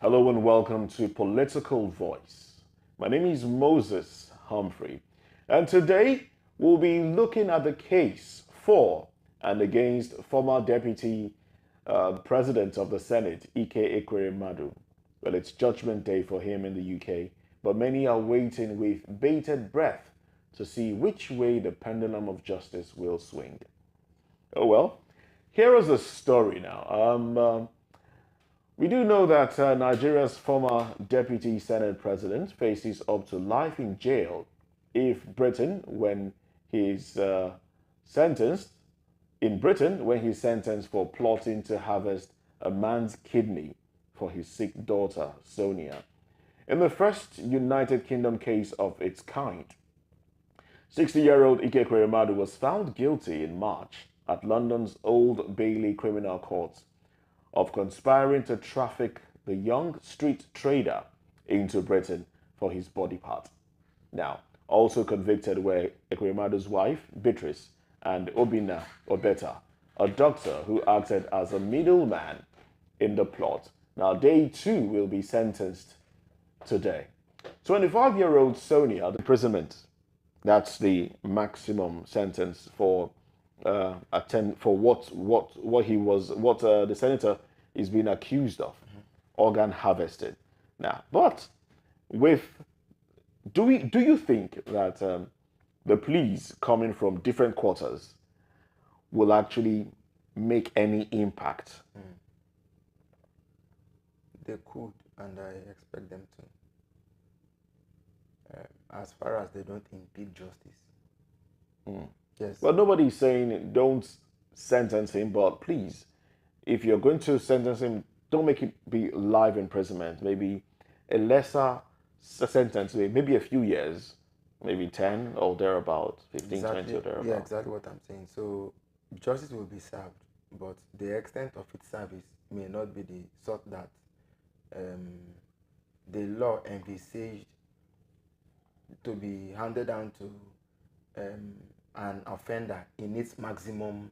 Hello and welcome to Political Voice. My name is Moses Humphrey, and today we'll be looking at the case for and against former Deputy President of the Senate, Ike Ekweremadu. Well, it's Judgment Day for him in the UK, but many are waiting with bated breath to see which way the pendulum of justice will swing. Oh well, here is the story now. We do know that Nigeria's former deputy Senate president faces up to life in jail if Britain, when he's sentenced, in Britain, when he's sentenced for plotting to harvest a man's kidney for his sick daughter, Sonia. In the first United Kingdom case of its kind, 60-year-old Ike Ekweremadu was found guilty in March at London's Old Bailey Criminal Court of conspiring to traffic the young street trader into Britain for his body part. Now, also convicted were Ekweremadu's wife, Beatrice, and Obina Obeta, a doctor who acted as a middleman in the plot. Now, they too will be sentenced today. 25-year-old Sonia, imprisonment. That's the maximum sentence for what the senator is being accused of, organ harvested. Now, but with do you think that the pleas coming from different quarters will actually make any impact? They could, and I expect them to. As far as they don't impede justice. Yes. Well, nobody's saying don't sentence him, but please, if you're going to sentence him, don't make it be life imprisonment. Maybe a lesser sentence, maybe a few years, maybe 10 or thereabout, 15, exactly, 20 or thereabout. Yeah, exactly what I'm saying. So justice will be served, but the extent of its service may not be the sort that the law envisaged to be handed down to an offender in its maximum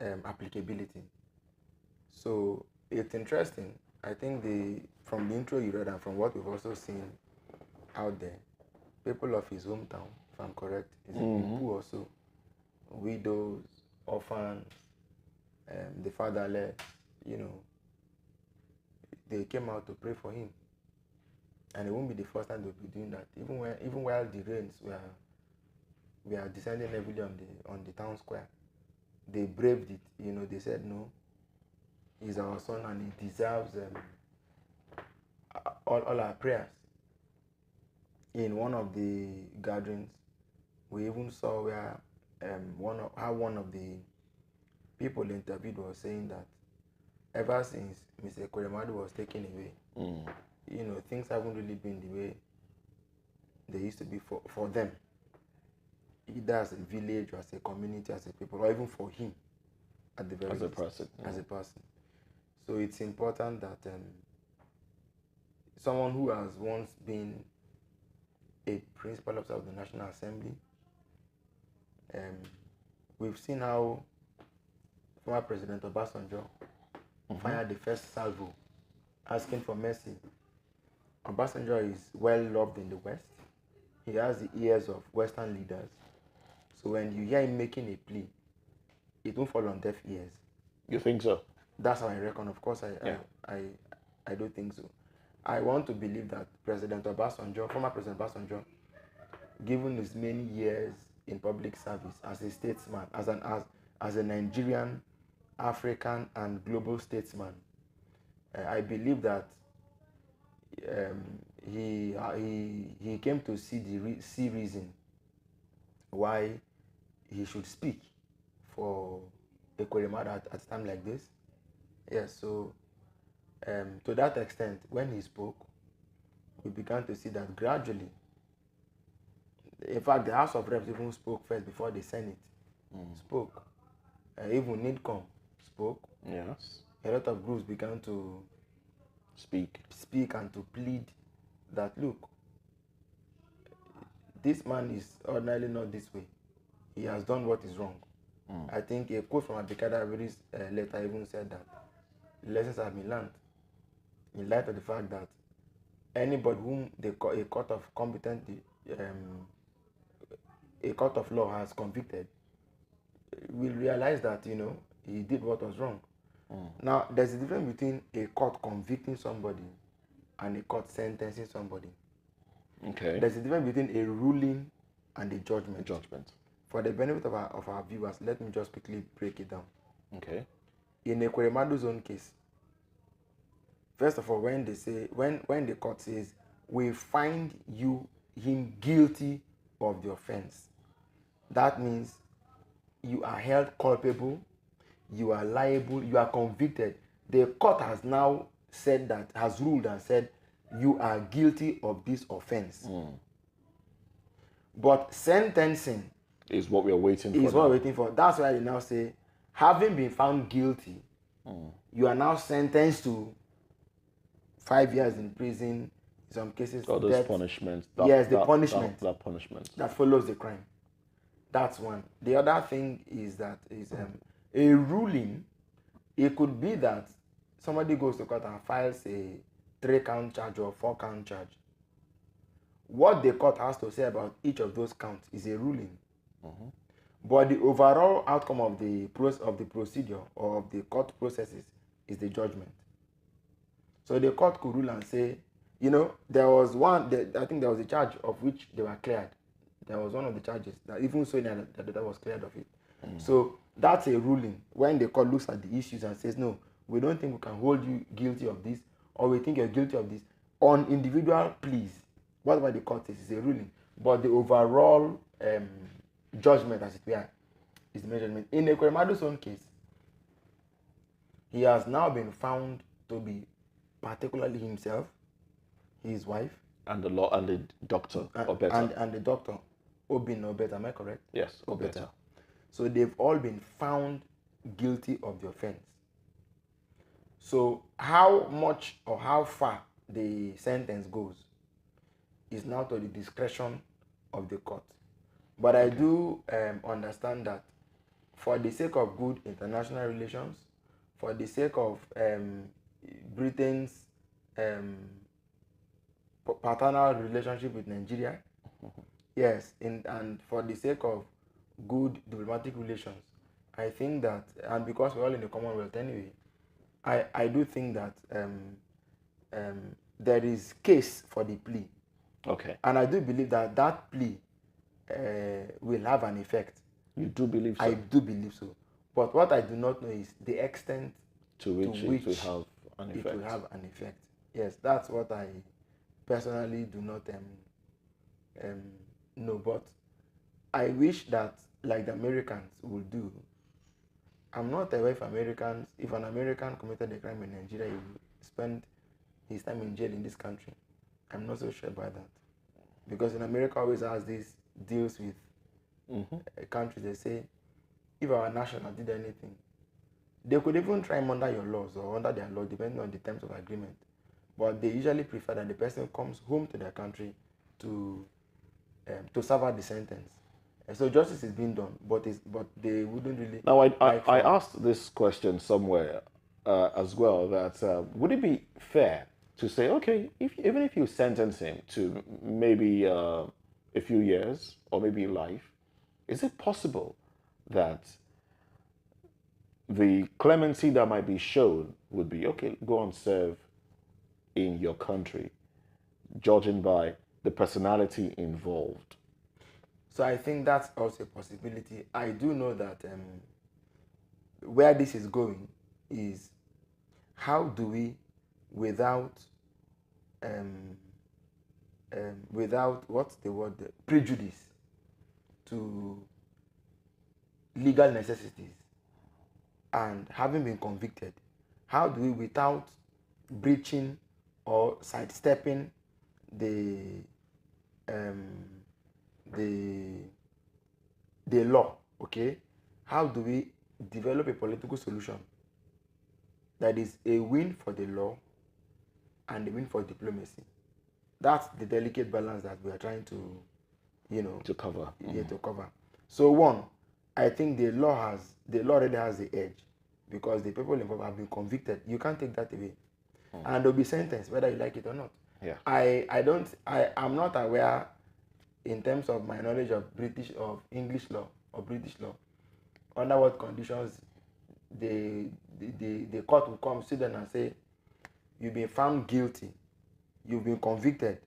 applicability. So it's interesting. I think from the intro you read and from what we've also seen out there, people of his hometown, if I'm correct, is Ibu also, widows, orphans, the fatherless, they came out to pray for him. And it won't be the first time they'll be doing that. Even while the rains were descending heavily on the town square, they braved it. They said no, he's our son and he deserves all our prayers. In one of the gatherings, we even saw where one of the people interviewed was saying that ever since Mr. Ekweremadu was taken away, things haven't really been the way they used to be for them, either as a village or as a community, as a people, or even for him at the very as a person. As a person. So it's important that someone who has once been a principal officer of the National Assembly, we've seen how former President Obasanjo fired the first salvo asking for mercy. Obasanjo is well loved in the West. He has the ears of Western leaders. So when you hear him making a plea, it won't fall on deaf ears. You think so? That's how I reckon. Of course, I don't think so. I want to believe that former President Obasanjo, given his many years in public service as a statesman, as a Nigerian, African, and global statesman, I believe that he came to see reason why he should speak for Ekweremadu at a time like this. Yes, so to that extent, when he spoke, we began to see that gradually, in fact, the House of Reps even spoke first before the Senate spoke. Even NIDCOM spoke. Yes. A lot of groups began to speak and to plead that, look, this man is ordinarily not this way. He has done what is wrong. I think a quote from Abikada Abiri's letter even said that lessons have been learned. in light of the fact that anybody whom a court of competent, a court of law has convicted, will realize that he did what was wrong. Now, there's a difference between a court convicting somebody and a court sentencing somebody. Okay. There's a difference between a ruling and a judgment. Judgment. For the benefit of our viewers, let me just quickly break it down. Okay. In Ekwuremadu's own case, first of all, when the court says we find him guilty of the offense, that means you are held culpable, you are liable, you are convicted. The court has now has ruled and said you are guilty of this offense. But sentencing is what we are waiting for. Is what we're waiting for. That's why they now say, having been found guilty, you are now sentenced to 5 years in prison. In some cases, all those punishments. The punishment. That punishment that follows the crime. That's one. The other thing is that a ruling. It could be that somebody goes to court and files a 3-count charge or 4-count charge. What the court has to say about each of those counts is a ruling. But the overall outcome of the procedure or of the court processes is the judgment. So the court could rule and say, there was I think there was a charge of which they were cleared. There was one of the charges that even so that was cleared of it. So that's a ruling when the court looks at the issues and says, no, we don't think we can hold you guilty of this, or we think you're guilty of this. On individual pleas, whatever the court says is a ruling. But the overall judgment, as it were, is the measurement. In Ekwuremadu's own case, he has now been found to be particularly himself, his wife, and the law and the doctor, Obeta. And the doctor, Obin Obeta, am I correct? Yes, Obeta. So they've all been found guilty of the offense. So how much or how far the sentence goes is now to the discretion of the court. But I do understand that for the sake of good international relations, for the sake of Britain's paternal relationship with Nigeria, yes, and for the sake of good diplomatic relations, I think that, and because we're all in the Commonwealth anyway, I do think that there is case for the plea. Okay. And I do believe that plea will have an effect. You do believe so? I do believe so. But what I do not know is the extent to which it will have an effect. It will have an effect. Yes, that's what I personally do not know. But I wish that, like the Americans will do, I'm not aware if an American committed a crime in Nigeria, he will spend his time in jail in this country. I'm not so sure about that. Because in America always has these deals with countries. They say, if our national did anything, they could even try him under your laws or under their law, depending on the terms of agreement. But they usually prefer that the person comes home to their country to serve out the sentence. And so justice is being done, but they wouldn't really. Now, I asked this question somewhere as well, that would it be fair to say, okay, even if you sentence him to maybe a few years or maybe life, is it possible that the clemency that might be shown would be, okay, go and serve in your country, judging by the personality involved? So I think that's also a possibility. I do know that where this is going is, how do we, without what's the word, prejudice to legal necessities, and having been convicted, how do we, without breaching or sidestepping the law, okay, how do we develop a political solution that is a win for the law and a win for diplomacy? That's the delicate balance that we are trying to, to cover. To cover. So one, I think the law already has the edge, because the people involved have been convicted. You can't take that away. and they'll be sentenced whether you like it or not. Yeah. I'm not aware in terms of my knowledge of English law or British law under what conditions the court will come sit down and say you've been found guilty, you've been convicted,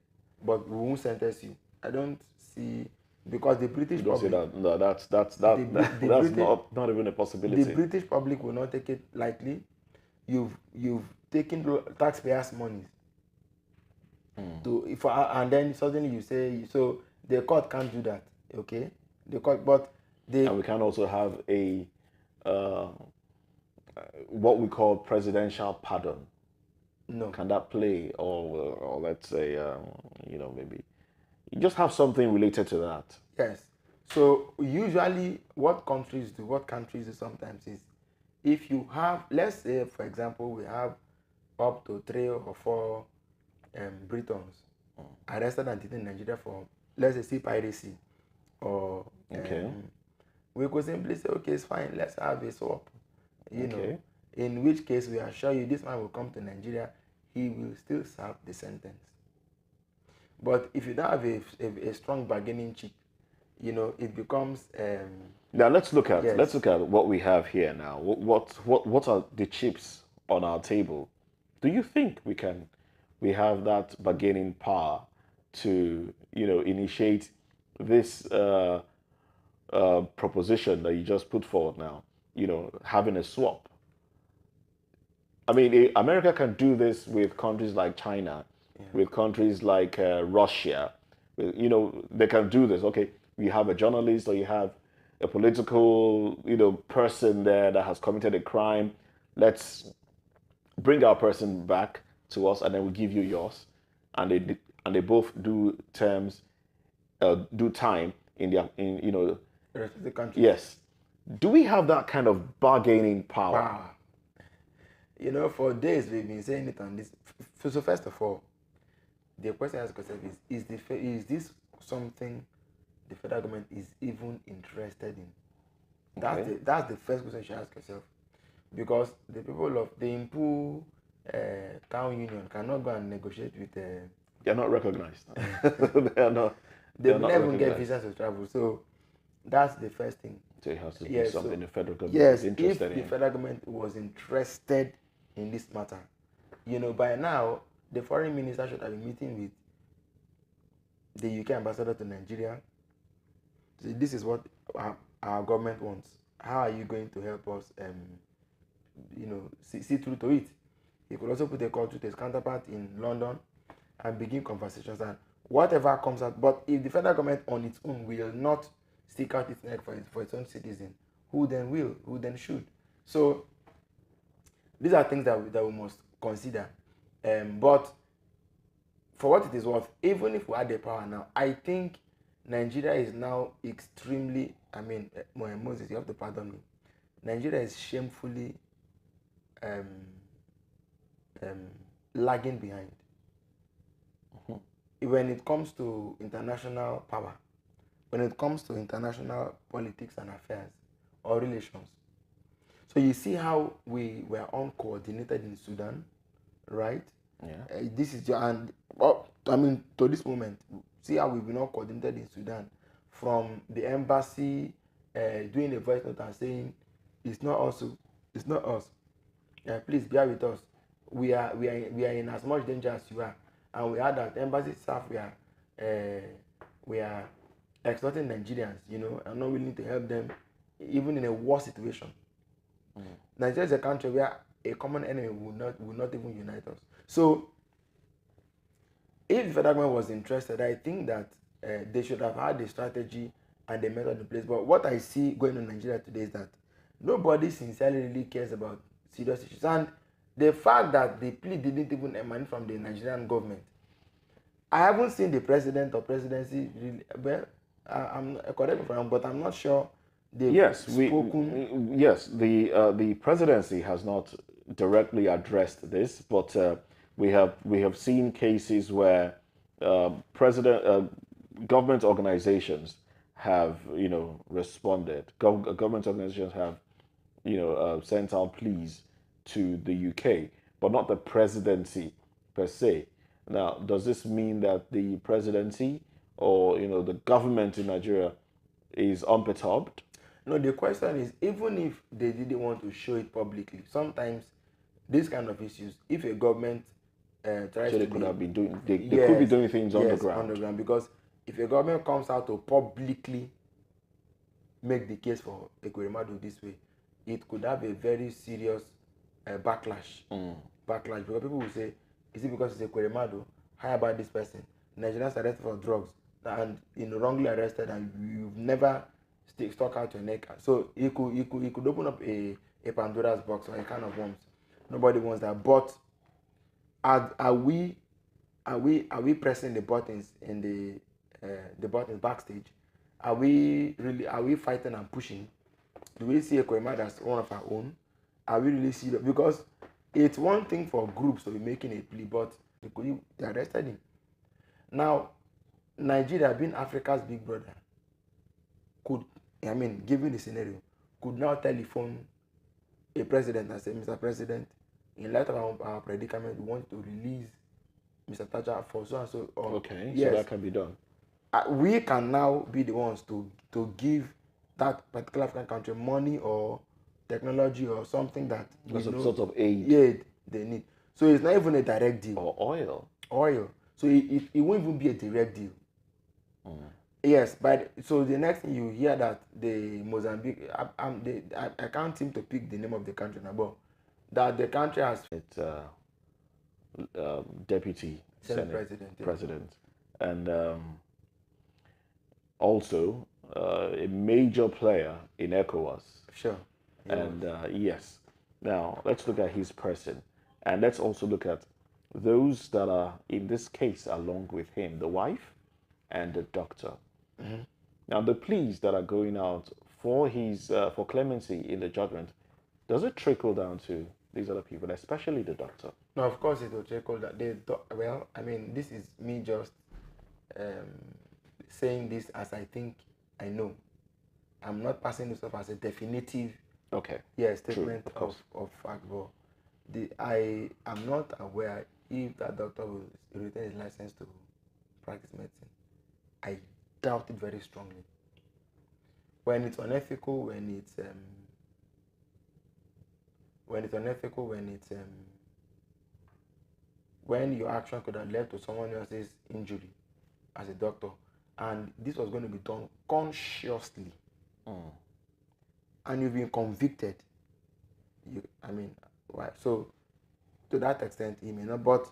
but we won't sentence you. I don't see, because the British You don't say public, that. No, that's the that's British, not even a possibility. the British public will not take it lightly. You've taken the taxpayers' money to if and then suddenly you say so the court can't do that. Okay, the court, but And we can also have a uh, what we call presidential pardon. no. Can that play, or let's say, maybe you just have something related to that? Yes. So usually what countries do sometimes is if you have, let's say for example, we have up to 3 or 4 Britons arrested and detained in Nigeria for, let's say, sea piracy, or Okay. we could simply say, okay, it's fine, let's have a swap. You know, Okay. in which case we assure you this man will come to Nigeria, he will still serve the sentence. But if you don't have a strong bargaining chip, it becomes. Now let's look at Yes. what we have here now. What are the chips on our table? Do you think we have that bargaining power to initiate this proposition that you just put forward now? Having a swap. I mean, America can do this with countries like China, with countries like Russia. They can do this. Okay, you have a journalist or you have a political, person there that has committed a crime. Let's bring our person back to us, and then we give you yours, and they both do do time in their The rest of the country. yes. Do we have that kind of bargaining power? Wow. For days we've been saying it on this. So first of all, the question I ask yourself is this something the federal government is even interested in? That's the first question you should ask yourself, because the people of the Impu town union cannot go and negotiate with. They're not recognized. they are not. They will never even get visas to travel. So that's the first thing. So it has to be Yes, something the federal government Yes, is if interested the in. federal government was interested in this matter, by now the foreign minister should have been meeting with the UK ambassador to Nigeria. So this is what our government wants. How are you going to help us? See through to it. He could also put a call to his counterpart in London and begin conversations, and whatever comes out. But if the federal government on its own will not stick out its neck for its own citizen, who then will? Who then should? So these are things that we must consider. But for what it is worth, even if we had the power now, I think Nigeria is now extremely, Moses, you have to pardon me. Nigeria is shamefully lagging behind when it comes to international power, when it comes to international politics and affairs or relations. So you see how we were uncoordinated in Sudan, right? Yeah. This is to this moment, see how we've been uncoordinated in Sudan, from the embassy doing a voice note and saying it's not us, it's not us. Please bear with us. We are in as much danger as you are, and we had that embassy staff we are exploiting Nigerians, and not willing to help them, even in a war situation. Nigeria is a country where a common enemy will not even unite us. So, if the federal government was interested, I think that they should have had the strategy and the method in place. But what I see going on in Nigeria today is that nobody sincerely really cares about serious issues. And the fact that the plea didn't even emanate from the Nigerian government, I haven't seen the president or presidency really. Well, I'm correct me if I'm wrong, but I'm not sure they've spoken. The presidency has not directly addressed this, but we have seen cases where government organizations have responded. Government organizations have sent out pleas to the UK. but not the presidency per se. Now, does this mean that the presidency or the government in Nigeria is unperturbed? No, the question is, even if they didn't want to show it publicly, sometimes these kind of issues, if a government tries So to they could have been doing, they yes, could be doing things yes, underground. because if a government comes out to publicly make the case for Ekweremadu this way, it could have a very serious backlash. Backlash, because people will say, is it because it's Ekweremadu? How about this person? Nigerians arrested for drugs and wrongly arrested, and you've never stuck out your neck. So he could open up a Pandora's box or a can of worms. Nobody wants that. But are we pressing the buttons in the buttons backstage? Are we fighting and pushing? Do we see Ekweremadu as one of our own? Are we really serious? Because it's one thing for groups to be making a plea, but they arrested him. Now, Nigeria, being Africa's big brother, given the scenario, could now telephone a president and say, Mr. President, in light of our predicament, we want to release Mr. Taja for so and so. Okay, yes, so that can be done. We can now be the ones to give that particular African country money or technology or something that some sort of aid they need. So it's not even a direct deal. Or oil. So it won't even be a direct deal. Yes, but so the next thing you hear that the Mozambique, I can't seem to pick the name of the country now, but that the country has It's deputy Senate president, and also a major player in ECOWAS. Sure. And yes, now let's look at his person, and let's also look at those that are in this case along with him, the wife and the doctor. Now, the pleas that are going out for his for clemency in the judgment, does it trickle down to these other people, especially the doctor? No, of course it will trickle down. Well, I mean, this is me just saying this as I think I know. I'm not passing this off as a definitive statement of fact, but I am not aware if that doctor will retain his license to practice medicine. I doubt it very strongly. When it's unethical, when your action could have led to someone else's injury as a doctor, and this was going to be done consciously, and you've been convicted, why? So to that extent, he may not, but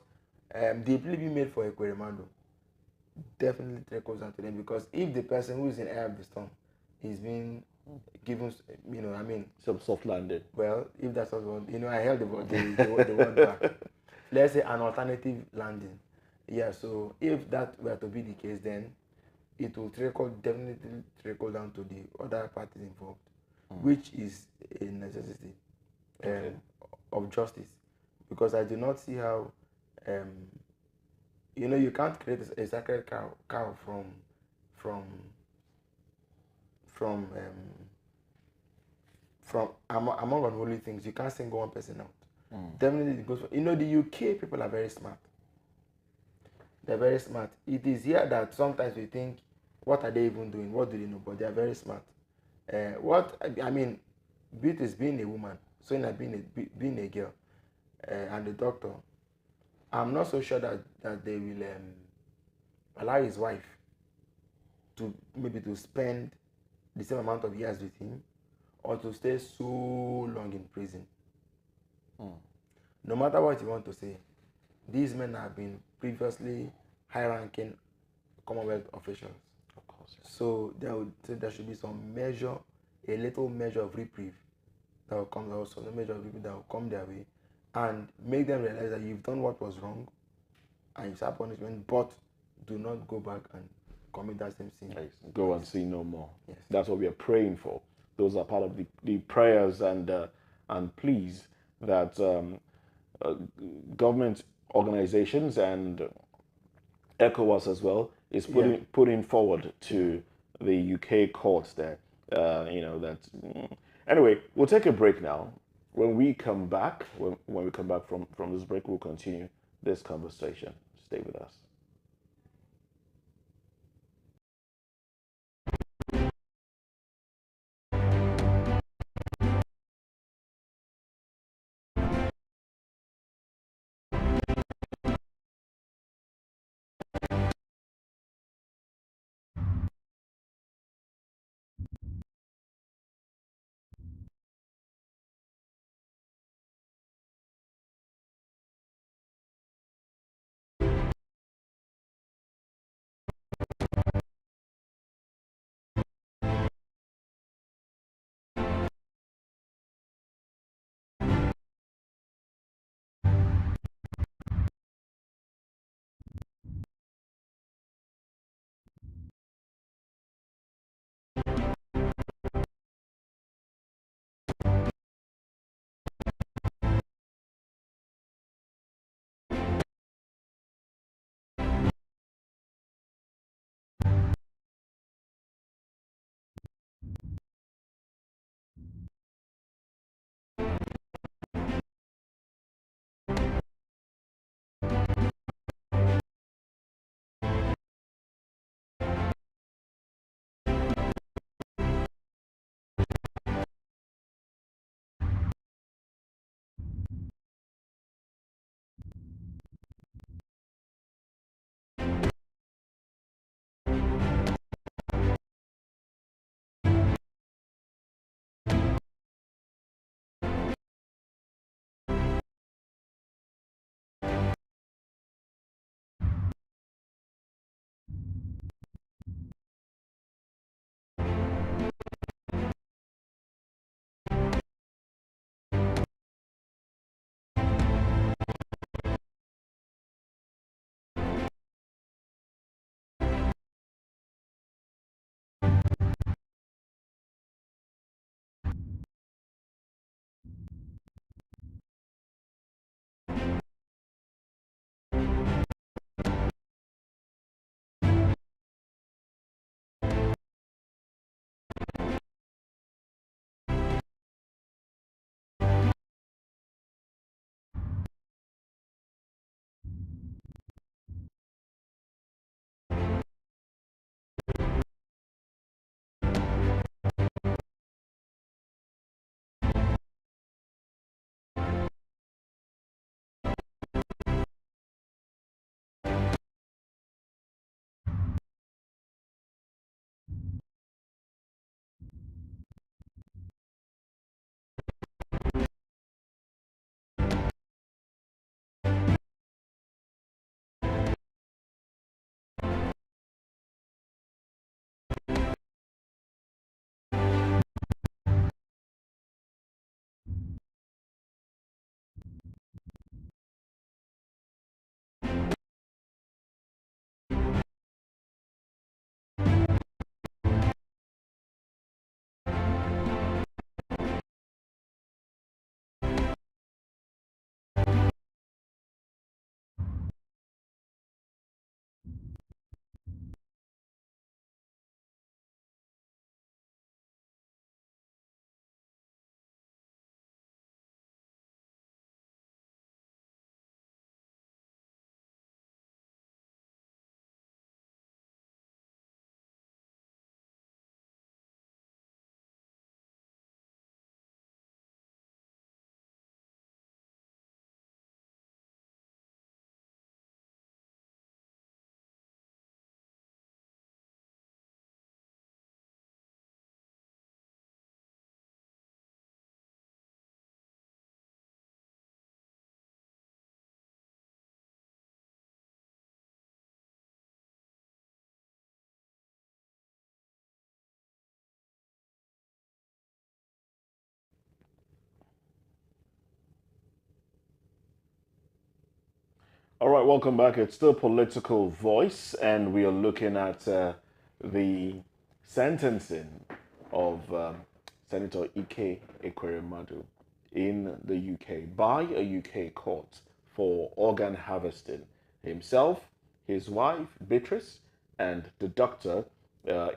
the plea being made for Ekweremadu definitely trickles down to them, because if the person who is in eye of the storm is being given, some soft landing. Well, if that's what I held the word back. Let's say an alternative landing. Yeah. So if that were to be the case, then it will definitely trickle down to the other parties involved, which is a necessity of justice, because I do not see how you can't create a sacred cow from among unholy things. You can't single one person out. Definitely it goes for, the UK people are very smart. They're very smart. It is here that sometimes we think, what are they even doing? What do they know? But they are very smart. Beauty is being a woman, so in being a girl, and the doctor. I'm not so sure that they will allow his wife to spend the same amount of years with him, or to stay so long in prison. No matter what you want to say, these men have been previously high-ranking Commonwealth officials. Of course. Yes. So there should be some measure, a little measure of reprieve that will come, also a measure of reprieve that will come their way, and make them realize that you've done what was wrong, and you have punishment, but do not go back and commit that same sin. Yes. Go and sin no more. Yes. That's what we are praying for. Those are part of the prayers and pleas that government organizations and ECOWAS as well is putting forward to the UK courts there. Anyway, we'll take a break now. When we come back, when we come back from this break, we'll continue this conversation. Stay with us. All right, welcome back. It's still Political Voice, and we are looking at the sentencing of Senator Ike Ekweremadu in the UK by a UK court for organ harvesting. Himself, his wife, Beatrice, and the doctor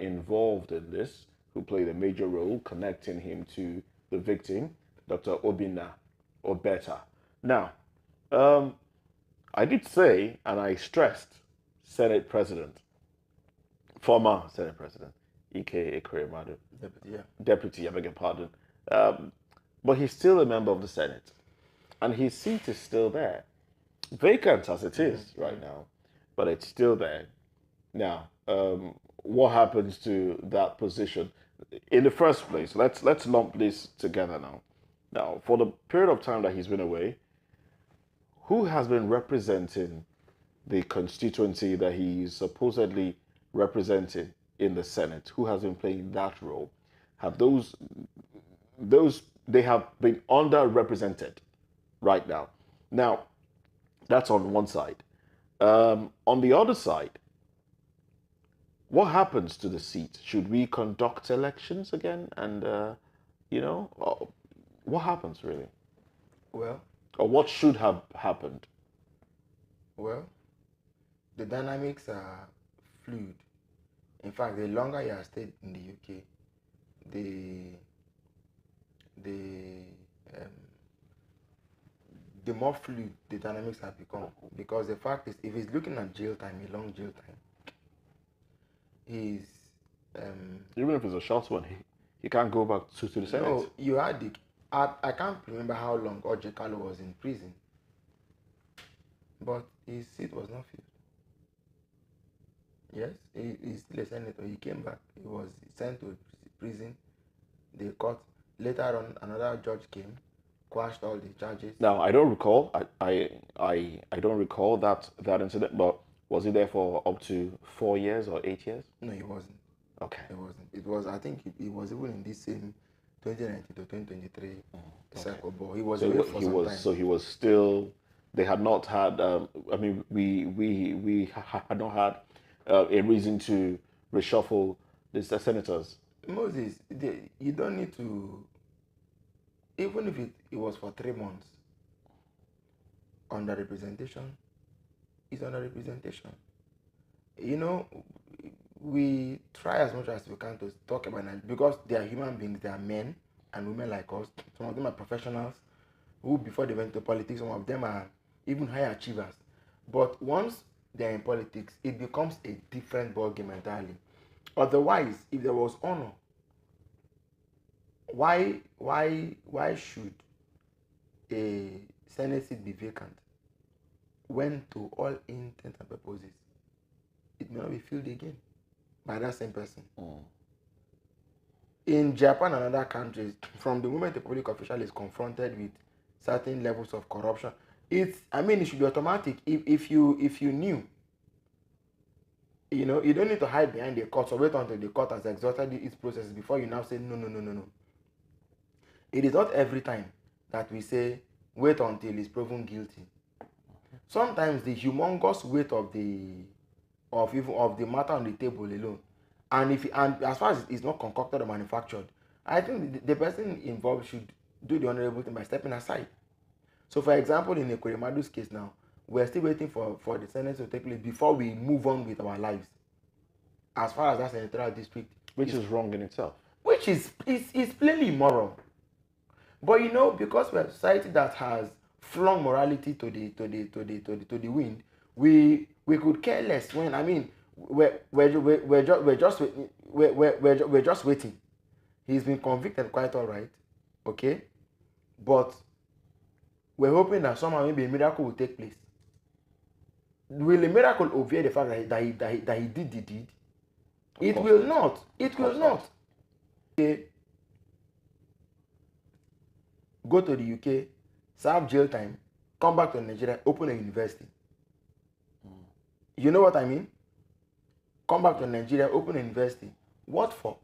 involved in this, who played a major role connecting him to the victim, Dr. Obinna Obeta. Now, um, I did say, and I stressed, Senate President, former Senate President, Ike Ekweremadu, Deputy, yeah. Deputy, I beg your pardon. Um, but he's still a member of the Senate, and his seat is still there, vacant as it is right now, but it's still there. Now, what happens to that position? In the first place, let's lump this together now. Now, for the period of time that he's been away, who has been representing the constituency that he's supposedly representing in the Senate? Who has been playing that role? Have those they have been underrepresented right now? Now, that's on one side. On the other side, what happens to the seat? Should we conduct elections again? And, what happens really? Well, Or what should have happened? well, the dynamics are fluid. In fact, the longer you have stayed in the UK, um, the more fluid the dynamics have become. Because the fact is, if he's looking at jail time, a long jail time, he's Even if it's a short one, he can't go back to the Senate. no, you had the I can't remember how long Ojekalo was in prison, but his seat was not filled. Yes, he's still a senator. He came back. He was sent to prison. They caught. Later on, another judge came, quashed all the charges. Now, I don't recall. I don't recall that incident. But was he there for up to 4 years or 8 years? No, he wasn't. Okay. It wasn't. It was. I think it was even in this same 2019 to 2023 cycle. But he was away for some time. So he was still. They had not had. I mean, we had not had a reason to reshuffle the senators. Moses, you don't need to. Even if it was for 3 months, underrepresentation is underrepresentation. You know, we try as much as we can to talk about it because they are human beings, they are men and women like us. Some of them are professionals who, before they went to politics, some of them are even high achievers. But once they are in politics, it becomes a different ballgame entirely. Otherwise, if there was honor, why should a Senate seat be vacant when, to all intents and purposes, it may not be filled again by that same person? In Japan and other countries, from the moment a public official is confronted with certain levels of corruption, it should be automatic. If you knew, you don't need to hide behind the court or wait until the court has exhausted its process before you now say no. It is not every time that we say wait until he's proven guilty. Sometimes the humongous weight of the matter on the table alone, and as far as it's not concocted or manufactured, I think the person involved should do the honorable thing by stepping aside. So, for example, in Ekweremadu's case now, we're still waiting for the sentence to take place before we move on with our lives. As far as that senatorial district, which is wrong in itself. Which is plainly immoral. But because we're a society that has flung morality to the wind, we could care less when we're just waiting. He's been convicted quite all right, okay, but we're hoping that somehow maybe a miracle will take place. Will a miracle obviate the fact that he did the deed? It will not. It will not. Okay. Go to the UK, serve jail time, come back to Nigeria, open a university. You know what I mean? Come back to Nigeria, open a university. What for?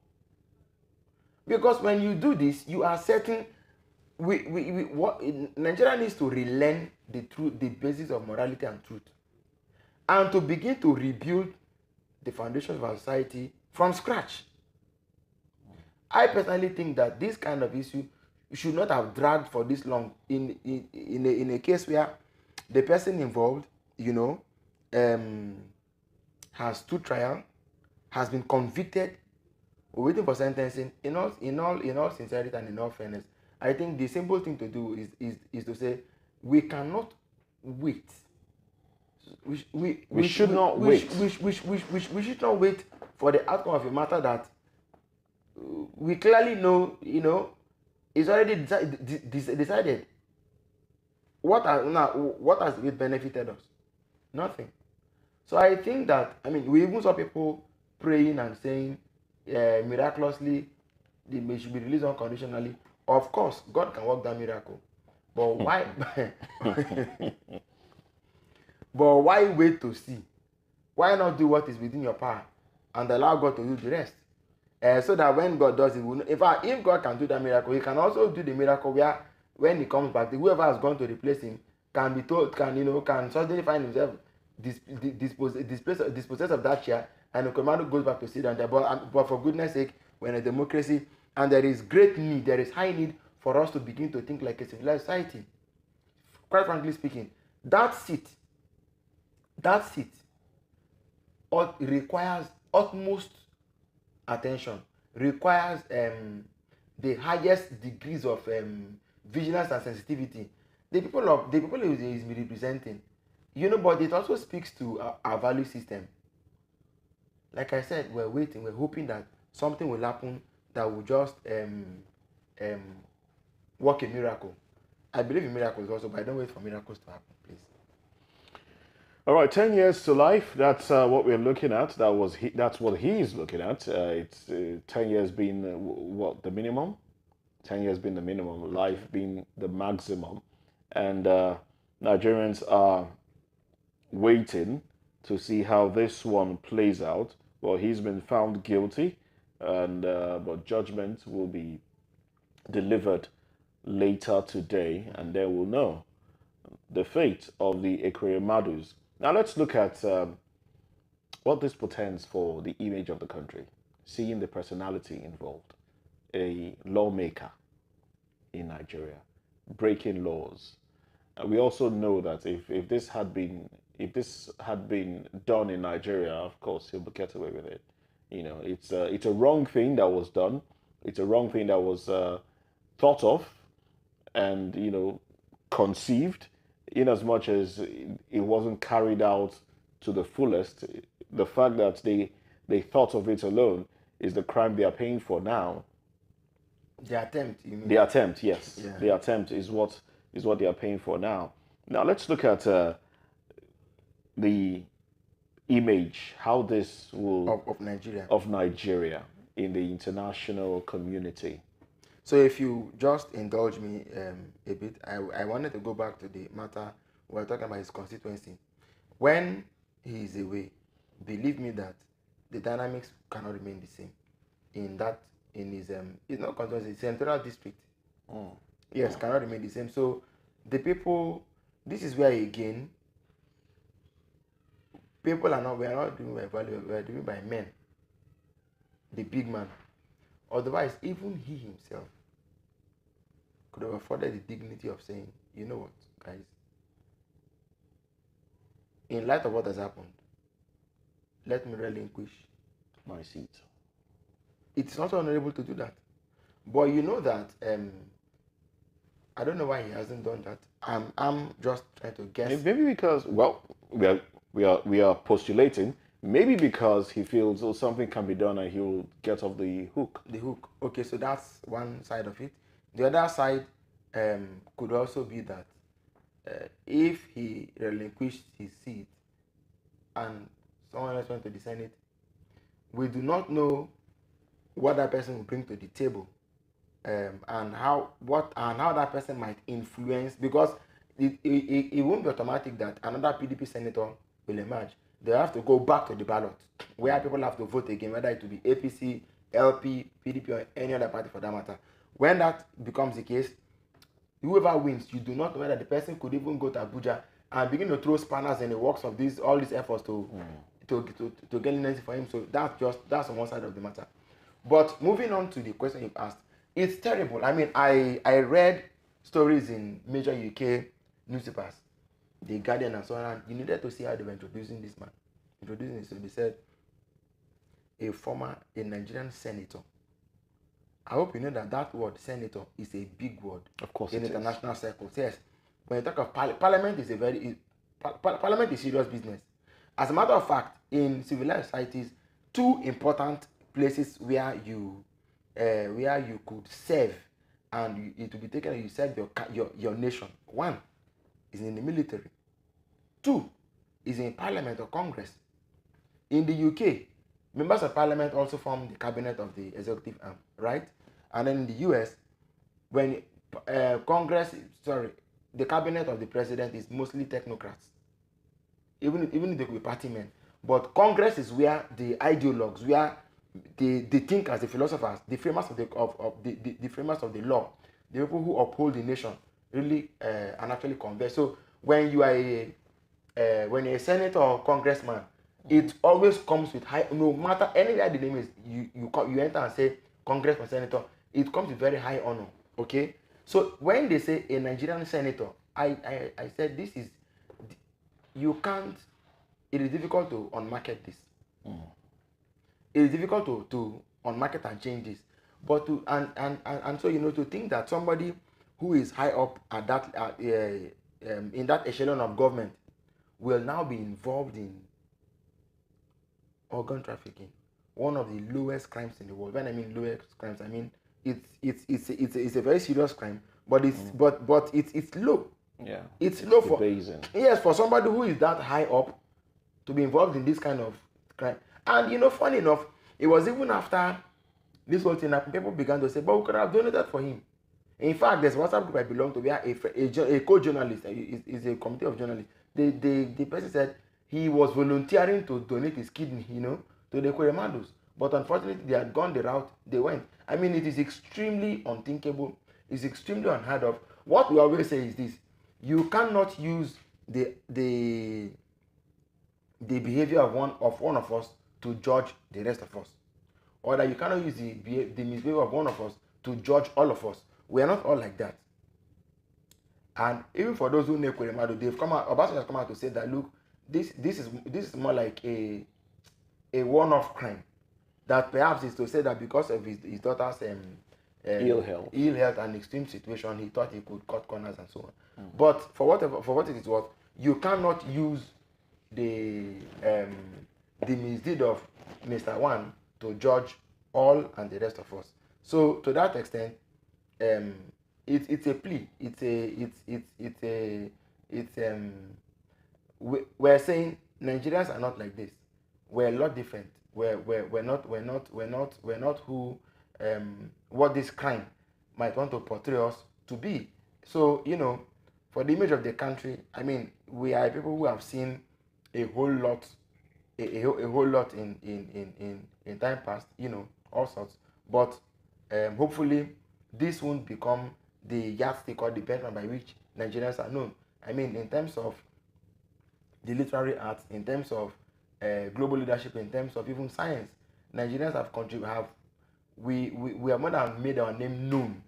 Because when you do this, you are setting. Nigeria needs to relearn the truth, the basis of morality and truth, and to begin to rebuild the foundations of our society from scratch. I personally think that this kind of issue should not have dragged for this long in a case where the person involved, has stood trial, has been convicted, waiting for sentencing. In all sincerity and in all fairness, I think the simple thing to do is to say we cannot wait. We should not wait. We should not wait for the outcome of a matter that we clearly know, is already decided. What has it benefited us? Nothing. So I think that, we even saw people praying and saying, miraculously, they should be released unconditionally. Of course, God can work that miracle. But why? But why wait to see? Why not do what is within your power and allow God to do the rest? So that when God does it, in fact, if God can do that miracle, He can also do the miracle where, when He comes back, whoever has gone to replace Him can be told, can suddenly find himself dispossessed of that chair, and the commander goes back to sit down there. But for goodness sake, we're in a democracy, and there is great need, there is high need for us to begin to think like a civilized society. Quite frankly speaking, that seat requires utmost attention, requires the highest degrees of vigilance and sensitivity. The people he is representing, but it also speaks to our value system. Like I said, we're waiting, we're hoping that something will happen that will just work a miracle. I believe in miracles also, but I don't wait for miracles to happen, please. All right, 10 years to life. That's what we're looking at. That's what he's looking at. It's 10 years being what, the minimum? 10 years being the minimum, life being the maximum. And Nigerians are waiting to see how this one plays out. Well, he's been found guilty, and but judgment will be delivered later today, and they will know the fate of the Ekweremadus. Now let's look at what this portends for the image of the country, seeing the personality involved, a lawmaker in Nigeria, breaking laws. We also know that if this had been done in Nigeria, of course he'll get away with it. It's a wrong thing that was done. It's a wrong thing that was thought of and conceived, in as much as it wasn't carried out to the fullest. The fact that they thought of it alone is the crime they are paying for now. The attempt, you mean? The attempt, yes. Yeah. The attempt is what they are paying for now. Now let's look at the image, how this will of Nigeria in the international community. So if you just indulge me a bit, I wanted to go back to the matter we were talking about, his constituency. When he is away, believe me that the dynamics cannot remain the same in his it's not constituency, it's central district. Yes, cannot remain the same. So the people, this is where again we are not doing by value, we are doing by men, the big man. Otherwise, even he himself could have afforded the dignity of saying, you know what, guys, in light of what has happened, let me relinquish my seat. It's not honorable to do that. But you know that, I don't know why he hasn't done that. I'm just trying to guess. Maybe because, well, we are postulating, maybe because he feels something can be done and he will get off the hook. The hook. Okay, so that's one side of it. The other side could also be that if he relinquished his seat and someone else went to the Senate, we do not know what that person will bring to the table, and how that person might influence, because it won't be automatic that another PDP senator will emerge. They have to go back to the ballot where people have to vote again, whether it will be APC, LP, PDP, or any other party for that matter. When that becomes the case, whoever wins, you do not know whether the person could even go to Abuja and begin to throw spanners in the works of all these efforts to get leniency for him. So that's on one side of the matter. But moving on to the question you asked, it's terrible. I mean, I read stories in major UK newspapers, The Guardian and so on, and you needed to see how they were introducing this man. So they said a Nigerian senator I hope you know that that word senator is a big word. Of course in it is. international circles. Yes, when you talk of parliament is a very parliament is serious business. As a matter of fact, in civilized societies, two important places where you could serve and it will be taken and you serve your nation. One is in the military. Two is in parliament or congress. In the UK, members of parliament also form the cabinet of the executive arm, right? And then in the US, when the cabinet of the president is mostly technocrats, even if they could be party men. But Congress is where the ideologues, where the thinkers, the philosophers, the framers of the framers of the law, the people who uphold the nation, really and actually converse. So when you are when you're a senator or congressman, it always comes with high. No matter any the name is, you enter and say congress or senator, it comes with very high honor. Okay, so when they say a Nigerian senator, I said this is, you can't, it is difficult to unmarket this. It is difficult to unmarket and change this. But to and so to think that somebody who is high up at that in that echelon of government will now be involved in organ trafficking, one of the lowest crimes in the world. When I mean lowest crimes, I mean it's a very serious crime, but it's low. Yeah, it's low for debasing. Yes, for somebody who is that high up to be involved in this kind of crime. And funny enough, it was even after this whole thing happened, people began to say, but we could have donated for him. In fact, there's WhatsApp group I belong to where a co-journalist is a committee of journalists. The person said he was volunteering to donate his kidney, to the Ekweremadus. But unfortunately, they had gone the route they went. I mean, it is extremely unthinkable. It's extremely unheard of. What we always say is this: you cannot use the behavior of one of us to judge the rest of us, or that you cannot use the misbehavior of one of us to judge all of us. We are not all like that. And even for those who know Ekweremadu, Obasanjo has come out to say that, look, this is more like a one-off crime. That perhaps is to say that because of his daughter's ill health and extreme situation, he thought he could cut corners and so on. But for what it is worth, you cannot use the misdeed of Mr. One to judge all and the rest of us. So to that extent, it's a plea. We're saying Nigerians are not like this. We're a lot different. We're not who what this crime might want to portray us to be. So for the image of the country, I mean, we are people who have seen a whole lot in time past, all sorts. But hopefully this won't become the yardstick or the benchmark by which Nigerians are known. I mean, in terms of the literary arts, in terms of global leadership, in terms of even science, Nigerians we have more than made our name known,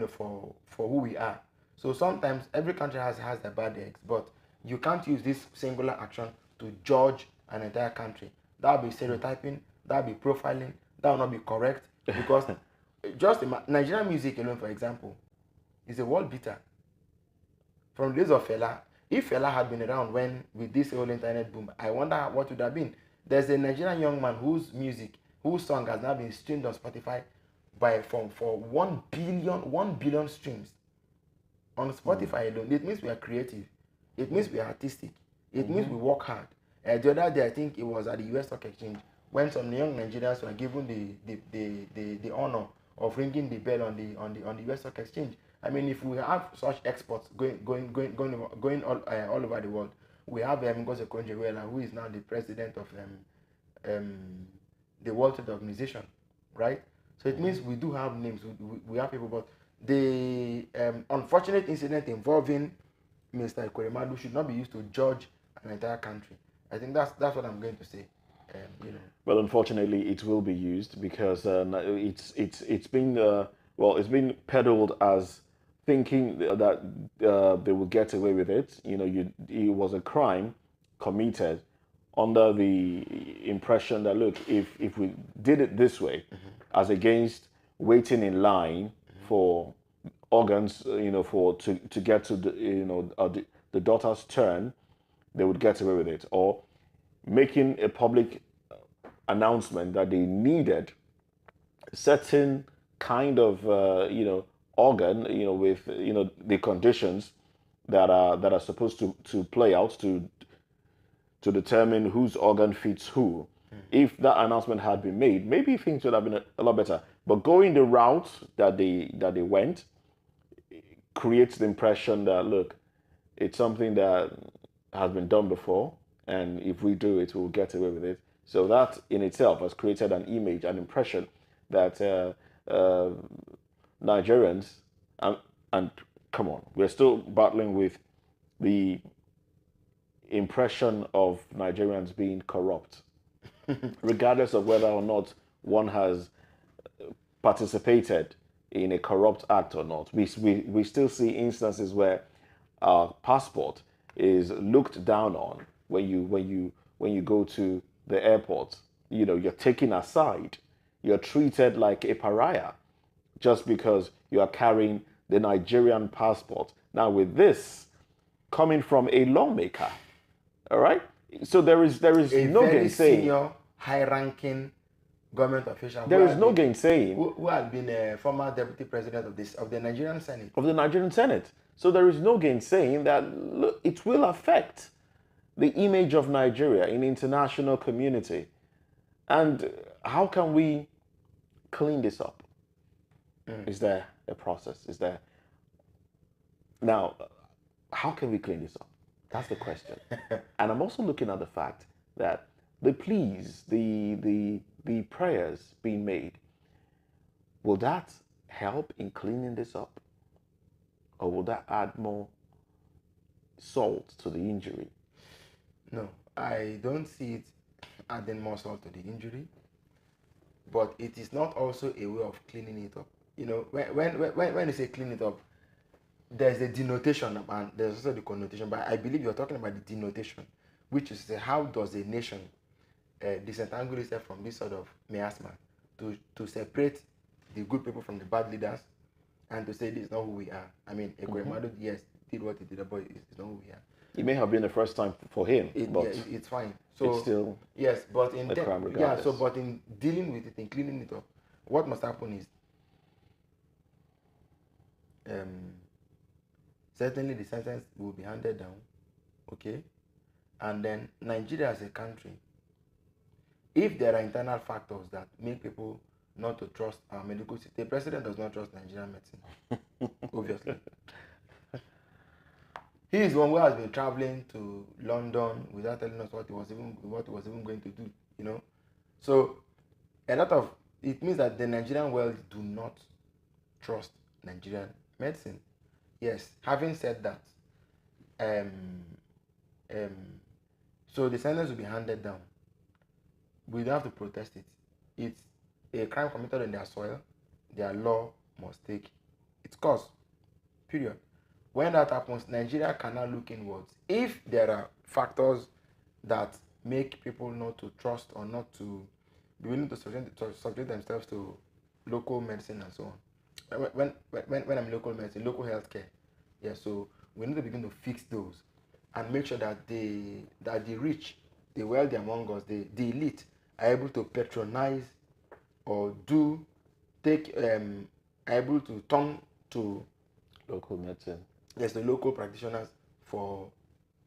for who we are. So sometimes every country has their bad eggs, but you can't use this singular action to judge an entire country. That would be stereotyping, that would be profiling, that would not be correct, because just Nigerian music alone, for example, is a world beater. From the days of Fela, if Fela had been around when with this whole internet boom, I wonder what would have been. There's a Nigerian young man whose song has now been streamed on Spotify for 1 billion streams on Spotify alone. It means we are creative. It means we are artistic. It means we work hard. The other day, I think it was at the US Stock Exchange, when some young Nigerians were given the honor of ringing the bell on the US Stock Exchange. I mean, if we have such exports going all over the world, we have Ngozi Okonjo-Iweala, who is now the president of the World Trade Organization, right? So it means we do have names, we have people, but the unfortunate incident involving Mr. Ekweremadu should not be used to judge an entire country. I think that's what I'm going to say. Well, unfortunately, it will be used because it's been peddled as thinking that they will get away with it. It was a crime committed under the impression that, look, if we did it this way, as against waiting in line for organs, for to get to the daughter's turn, they would get away with it, or making a public announcement that they needed certain kind of organ, with the conditions that are supposed to play out to determine whose organ fits who. If that announcement had been made, maybe things would have been a lot better. But going the route that they went creates the impression that, look, it's something that has been done before, and if we do it, we'll get away with it. So that in itself has created an image, an impression that Nigerians, and come on, we're still battling with the impression of Nigerians being corrupt, regardless of whether or not one has participated in a corrupt act or not. We still see instances where our passport is looked down on when you go to the airport. You're taken aside. You're treated like a pariah just because you are carrying the Nigerian passport. Now, with this coming from a lawmaker, all right. So there is A no very gainsaying. senior, high-ranking government official. There is no gainsaying Who has been a former deputy president of the Nigerian Senate. of the Nigerian Senate. So there is no gainsaying that, look, it will affect the image of Nigeria in the international community. And how can we clean this up? Is there a process? Is there? Now, how can we clean this up? That's the question. And I'm also looking at the fact that the pleas, the prayers being made, will that help in cleaning this up? Or will that add more salt to the injury? No, I don't see it adding more salt to the injury, but it is not also a way of cleaning it up. When you say clean it up, there's a denotation and there's also the connotation, but I believe you're talking about the denotation, which is how does a nation disentangle itself from this sort of miasma to separate the good people from the bad leaders, and to say this is not who we are. I mean, Ekweremadu, yes, did what he did, but it's not who we are. It may have been the first time for him, but it's fine. So it's still yes, but in a crime yeah, regardless. so but in dealing with it, in cleaning it up, what must happen is certainly the sentence will be handed down, okay, and then Nigeria as a country, if there are internal factors that make people not to trust our medical system, the president does not trust Nigerian medicine, obviously. He is one who has been traveling to London without telling us what he was even going to do, So a lot of it means that the Nigerian world do not trust Nigerian medicine. Yes, having said that, so the sentence will be handed down. We don't have to protest it. It's a crime committed on their soil. Their law must take its course. Period. When that happens, Nigeria cannot look inwards. If there are factors that make people not to trust or not to be willing to subject themselves to local medicine and so on. When I'm local medicine, local healthcare, yeah. So we need to begin to fix those and make sure that the rich, the wealthy among us, the elite are able to patronize or able to turn to local medicine. Yes, the local practitioners for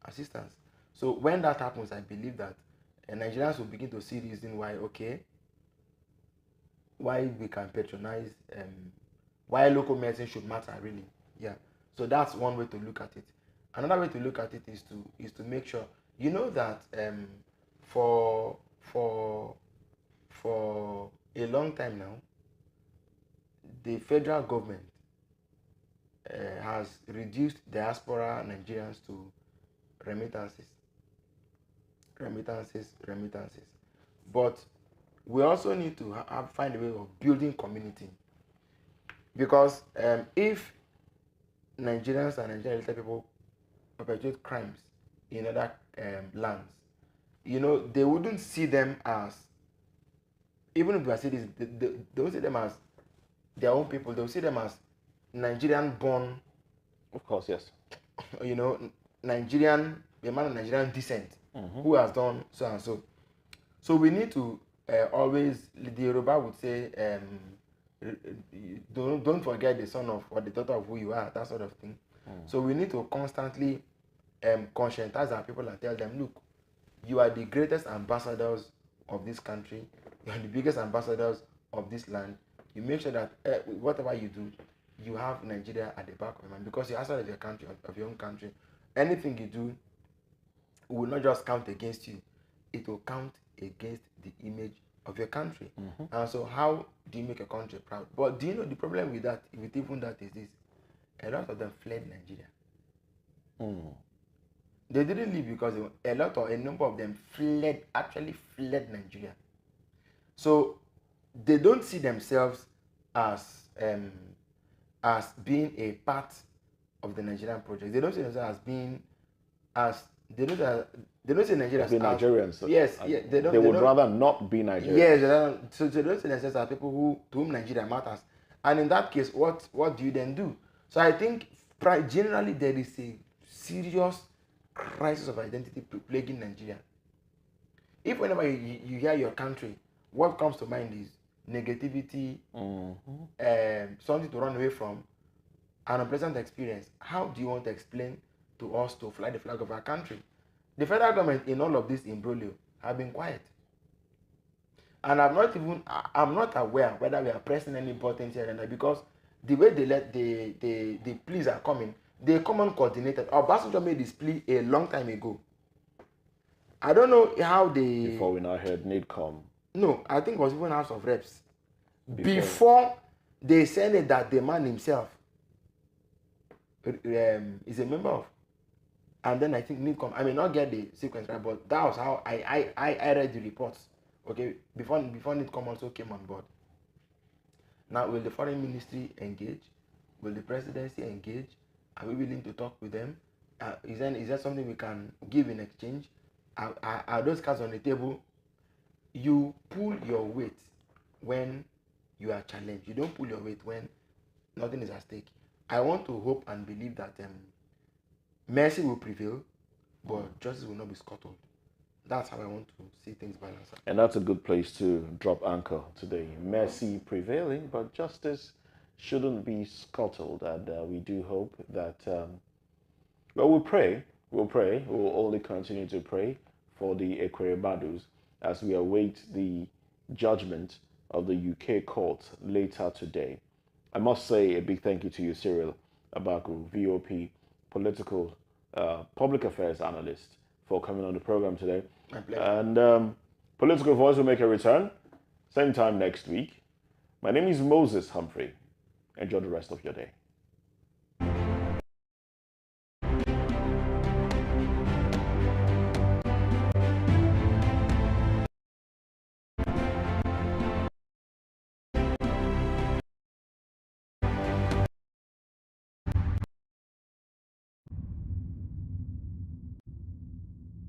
assistance. So when that happens, I believe that Nigerians will begin to see reason why we can patronize, why local medicine should matter, really. Yeah. So that's one way to look at it. Another way to look at it is to make sure that for a long time now, the federal government has reduced diaspora Nigerians to remittances. But we also need to find a way of building community, because if Nigerians and Nigerian people perpetuate crimes in other lands, they wouldn't see them as, even if we see this, they don't see them as their own people, they'll see them as Nigerian-born, Of course, yes. you know, Nigerian, a man of Nigerian descent, who has done so and so. So we need to always, the Yoruba would say, don't forget the son of or the daughter of who you are, that sort of thing. So we need to constantly conscientize our people and tell them, look, you are the greatest ambassadors of this country. You are the biggest ambassadors of this land. You make sure that whatever you do, you have Nigeria at the back of your mind, because you're outside of your country, of your own country. Anything you do will not just count against you, it will count against the image of your country. And so how do you make a country proud? But do you know the problem with that, with even that, is this: a lot of them fled Nigeria. They didn't leave because a number of them actually fled Nigeria. So they don't see themselves as being a part of the Nigerian project. They don't see themselves as being they don't see Nigeria as Nigerians. Yes, they would rather not be Nigerians. Yes, so they don't see themselves as people to whom Nigeria matters. And in that case, what do you then do? So I think generally there is a serious crisis of identity plaguing Nigeria. If whenever you hear your country, what comes to mind is negativity, something to run away from, an unpleasant experience. How do you want to explain to us to fly the flag of our country? The federal government in all of this imbroglio have been quiet. And I'm not aware whether we are pressing any buttons here and there, because the way the pleas are coming, they come uncoordinated. Obasanjo made this plea a long time ago. I don't know how they... Before we now heard NIDCOM. No, I think it was even House of Reps. Before they said it, that the man himself is a member of. And then I think NIDCOM, I may not get the sequence right, but that was how I read the reports. Okay, before NIDCOM also came on board. Now, will the foreign ministry engage? Will the presidency engage? Are we willing to talk with them? Is there something we can give in exchange? Are those cards on the table? You pull your weight when you are challenged. You don't pull your weight when nothing is at stake. I want to hope and believe that mercy will prevail, but justice will not be scuttled. That's how I want to see things balanced. And that's a good place to drop anchor today. Mercy prevailing, but justice shouldn't be scuttled. And we do hope that, we'll pray. We'll only continue to pray for the Ekweremadus as we await the judgment of the UK court later today. I must say a big thank you to you, Cyril Abaku, VOP, political public affairs analyst, for coming on the program today. My pleasure. And Political Voice will make a return, same time next week. My name is Moses Humphrey. Enjoy the rest of your day.